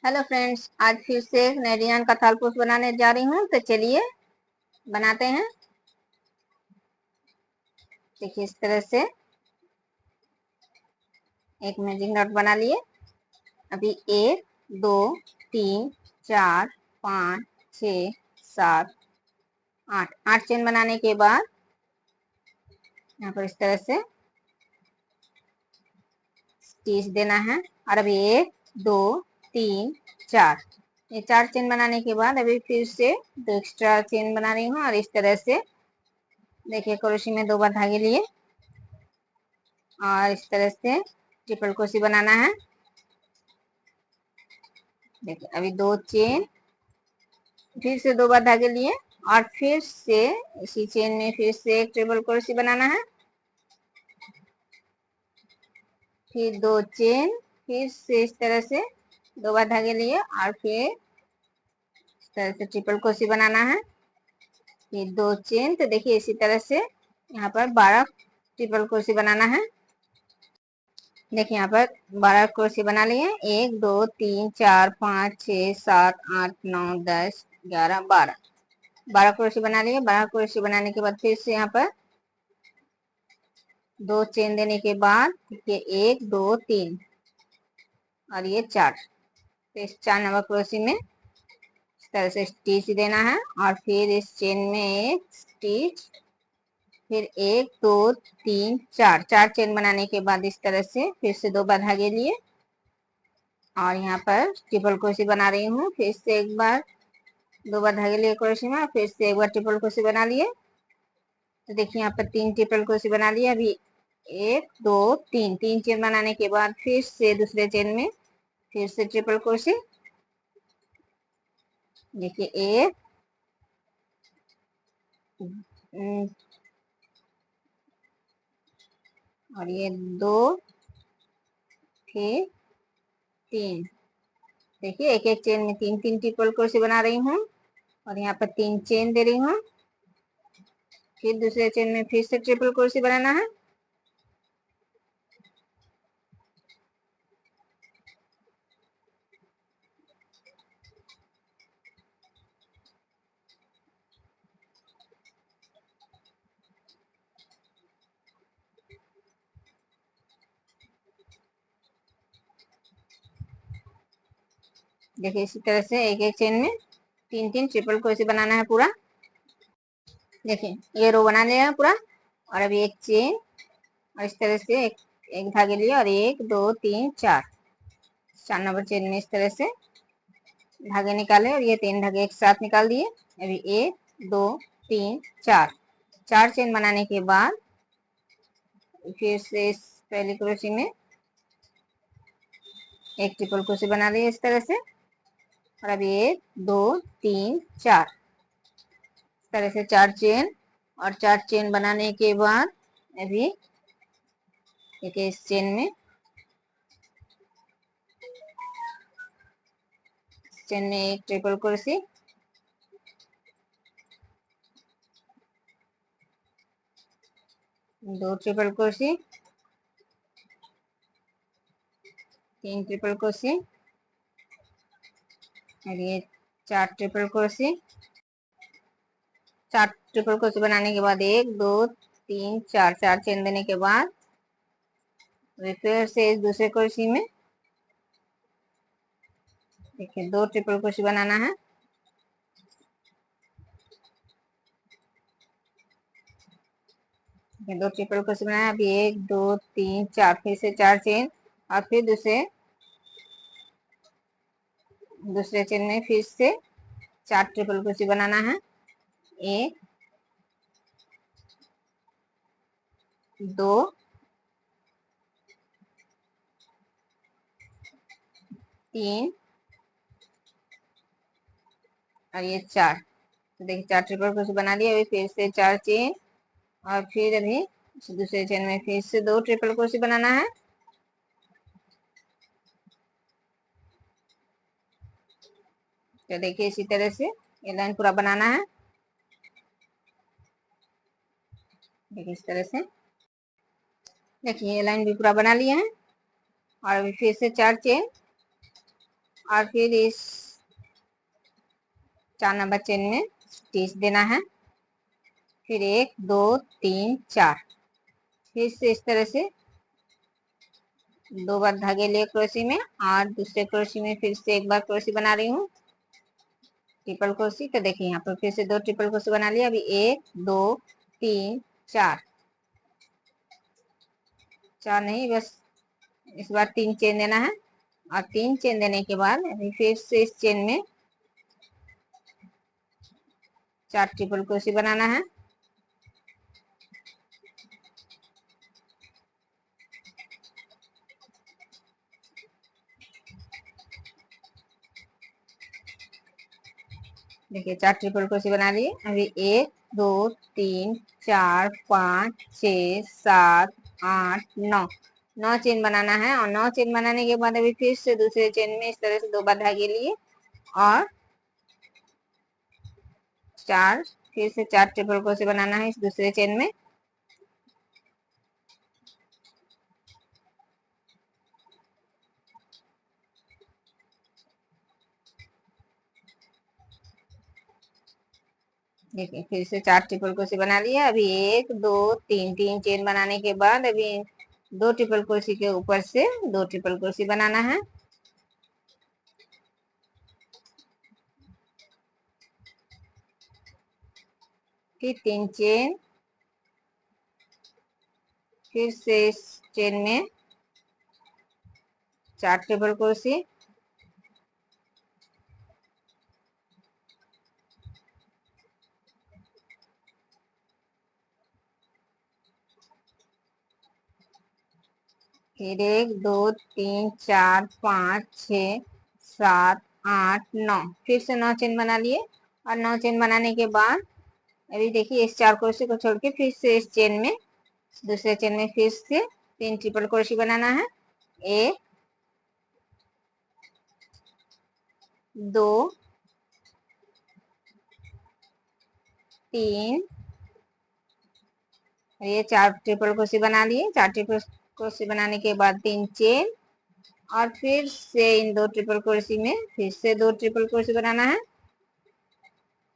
Hello friends, आज फिर से एक नए डिजाइन का थालपोश बनाने जा रही हूँ। तो चलिए बनाते हैं। देखिए इस तरह से एक मैजिक नॉट बना लिए। अभी 1 2 3 4 5 6 7 8 चेन बनाने के बाद यहाँ पर इस तरह से स्टिच देना है। और अभी 1 2 3 4 ये 4 चेन बनाने के बाद अभी फिर से 2 एक्स्ट्रा चेन बना रही हूँ। और इस तरह से देखिए क्रोशे में 2 बार धागे लिए और इस तरह से ट्रिपल क्रोशे बनाना है। देखिए अभी 2 चेन, फिर से 2 बार धागे लिए और फिर से इसी चेन में फिर से एक ट्रिपल क्रोशे बनाना है। फिर 2 चेन, फिर से इस तरह से 2 बार धागे लिए और फिर इस तरह से ट्रिपल क्रोशे बनाना है। फिर 2 चेन। तो देखिए इसी तरह से यहाँ पर 12 ट्रिपल क्रोशे बनाना है। देखिए यहाँ पर 12 क्रोशे बना लिए। 1 2 3 4 5 6 7 8 9 10 11 12 क्रोशे बना लिए। 12 क्रोशे बनाने के बाद फिर से यहाँ पर 2 चेन देने के बाद ये 1 2 3 और ये 4। तो इस 4 नंबर क्रोशे में इस तरह से स्टिच देना है और फिर इस चेन में एक स्टिच, फिर 1 2 3 4 चेन बनाने के बाद इस तरह से फिर से 2 बार धागे लिए और यहाँ पर ट्रिपल क्रोशे बना रही हूँ। फिर से एक बार 2 बार धागे लिए क्रोशे में, फिर से एक बार ट्रिपल क्रोशे बना लिए। तो देखिए यहाँ पर 3 ट्रिपल क्रोशे बना लिए। अभी 1 2 3 चेन बनाने के बाद फिर से दूसरे चेन में फिर से ट्रिपल क्रोशे। देखिए 1 और ये 2 फिर 3। देखिए एक एक चेन में 3 ट्रिपल क्रोशे बना रही हूँ और यहाँ पर 3 चेन दे रही हूँ। फिर दूसरे चेन में फिर से ट्रिपल क्रोशे बनाना है। देखिए इसी तरह से एक एक चेन में 3 ट्रिपल क्रोशे बनाना है पूरा। देखिए ये रो बना लिया है पूरा। और अभी एक चेन और इस तरह से एक धागे लिए और 1 2 3 4 नंबर चेन में इस तरह से धागे निकाले और ये 3 धागे एक साथ निकाल दिए। अभी 1 2 3 4 चेन बनाने के बाद फिर से इस पहले क्रोशे में एक ट्रिपल क्रोशे बना लिए इस तरह से। और अभी 1 2 3 4 इस तरह से 4 चेन। और 4 चेन बनाने के बाद अभी एक इस चेन में एक triple crochet, 2 triple crochet, 3 triple crochet और ये 4 ट्रिपल क्रोशे। 4 ट्रिपल क्रोशे बनाने के बाद 1 2 3 4 चेन देने के बाद फिर से इस दूसरे क्रोशे में देखिए 2 ट्रिपल क्रोशे बनाना है। देखिए 2 ट्रिपल क्रोशे बनाना है। अभी 1 2 3 4 फिर से 4 चेन और फिर दूसरे चेन में फिर से 4 ट्रिपल क्रोशे बनाना है। 1 2 3 और ये 4। तो देखिए 4 ट्रिपल क्रोशे बना लिए। अभी फिर से 4 चेन और फिर अभी दूसरे चेन में फिर से 2 ट्रिपल क्रोशे बनाना है। तो देखिए इसी तरह से ये लाइन पूरा बनाना है। देखिए इस तरह से देखिए ये लाइन भी पूरा बना लिए हैं। और अभी फिर से 4 चेन और फिर इस 4 नंबर चेन में स्टिच देना है। फिर 1 2 3 4, फिर से इस तरह से 2 बार धागे लिए क्रोशी में, और दूसरे क्रोशी में फिर से एक बार क्रोशी बना रही हूँ, ट्रिपल क्रोशी। तो देखिए यहाँ पर फिर से 2 ट्रिपल क्रोशी बना लिया। अभी 1 2 3 4, 4 नहीं, बस इस बार 3 चेन देना है। और 3 चेन देने के बाद अभी फिर से इस चेन में 4 ट्रिपल क्रोशी बनाना है। देखिए 4 ट्रिपल क्रोशी बना लिए। अभी 1 2 3 4 5 6 7 8 9, 9 चेन बनाना है। और 9 चेन बनाने के बाद अभी फिर से दूसरे चेन में इस तरह से 2 बार धागे लिए, और 4, फिर से 4 ट्रिपल क्रोशी बनाना है इस दूसरे चेन में। देखिए फिर से 4 ट्रिपल क्रोशी बना लिया। अभी 1 2 3, 3 चेन बनाने के बाद अभी 2 ट्रिपल क्रोशी के ऊपर से 2 ट्रिपल क्रोशी बनाना है। फिर 3 चेन, फिर से इस चेन में 4 ट्रिपल क्रोशी, फिर 1 2 3 4 5 6 7 8 9, फिर से 9 चेन बना लिए। और 9 चेन बनाने के बाद अभी देखिए इस 4 क्रोशी को छोड़ के फिर से इस चेन में, दूसरे चेन में फिर से 3 ट्रिपल क्रोशी बनाना है। 1 2 3, ये 4 ट्रिपल क्रोशी बना लिए। 4 ट्रिपल क्रोशी बनाने के बाद 3 चेन, और फिर से इन 2 ट्रिपल क्रोशी में फिर से 2 ट्रिपल क्रोशी बनाना है,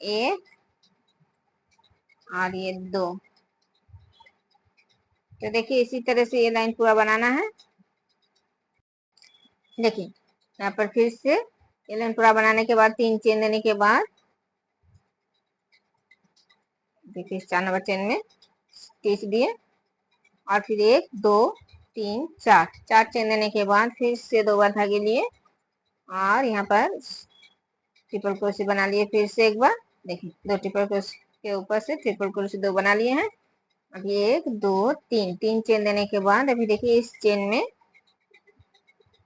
1 और ये 2। तो देखिए इसी तरह से ये लाइन पूरा बनाना है। देखिए यहाँ पर फिर से ये लाइन पूरा बनाने के बाद 3 चेन देने के बाद देखिए इस 4 नंबर चेन में स्टिच दिए, और फिर 1 2 3 4, 4 चेन देने के बाद फिर से 2 बार धागे लिए, और यहाँ पर ट्रिपल क्रोशी बना लिए फिर से एक बार। देखिए 2 ट्रिपल क्रोशी के ऊपर से ट्रिपल क्रोशी 2 बना लिए हैं। अभी 1 2 3, 3 चेन देने के बाद अभी देखिए इस चेन में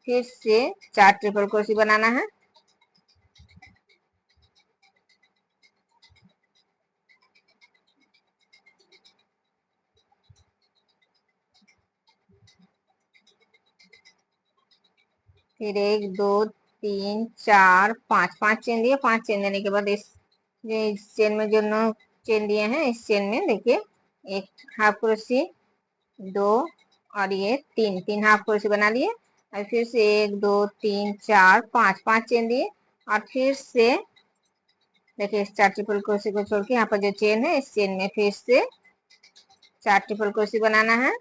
फिर से 4 ट्रिपल क्रोशी बनाना है। फिर 1 2 3 4 5, 5 चेन दिए। 5 चेन देने के बाद इस चेन में जो 9 चेन दिए हैं इस चेन में देखिए एक हाफ क्रोशी, 2 और ये 3, 3 हाफ क्रोशी बना लिए। और फिर से 1 2 3 4 5, 5 चेन दिए, और फिर से देखिए इस 4 ट्रिपल क्रोशी को छोड़ के यहाँ पर जो चेन है इस चेन में फिर से 4 ट्रिपल क्रोशी बनाना है।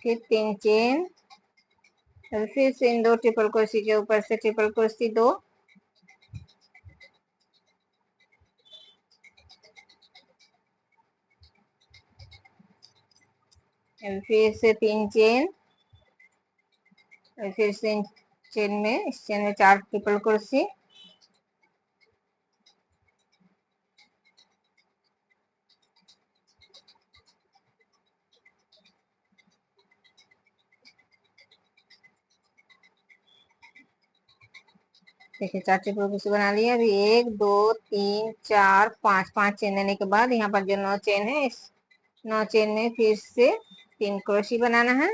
फिर 3 चेन, और फिर से इन 2 ट्रिपल क्रोशी के ऊपर से ट्रिपल क्रोशी 2, फिर से 3 चेन, और फिर से चेन में इस चेन में 4 ट्रिपल क्रोशी, देखिए 4 ट्रिपल क्रोशी बना लिया। अभी 1 2 3 4 5, 5 चेन देने के बाद यहाँ पर जो 9 चेन है इस 9 चेन में फिर से 3 क्रोशी बनाना है,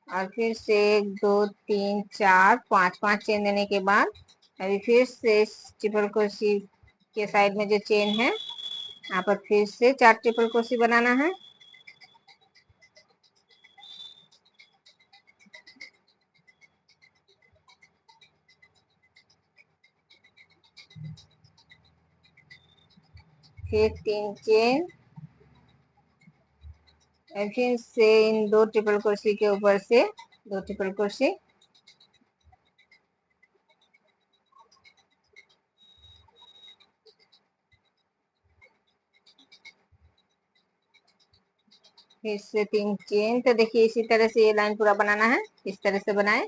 और फिर से 1 2 3 4 5, 5 चेन देने के बाद अभी फिर से इस ट्रिपल क्रोशी के साइड में जो चेन है यहाँ पर फिर से 4 ट्रिपल क्रोशी बनाना है। फिर 3 चेन, फिर से इन 2 ट्रिपल क्रोशी के ऊपर से 2 ट्रिपल क्रोशी, फिर से 3 चेन। तो देखिए इसी तरह से ये लाइन पूरा बनाना है, इस तरह से बनाए।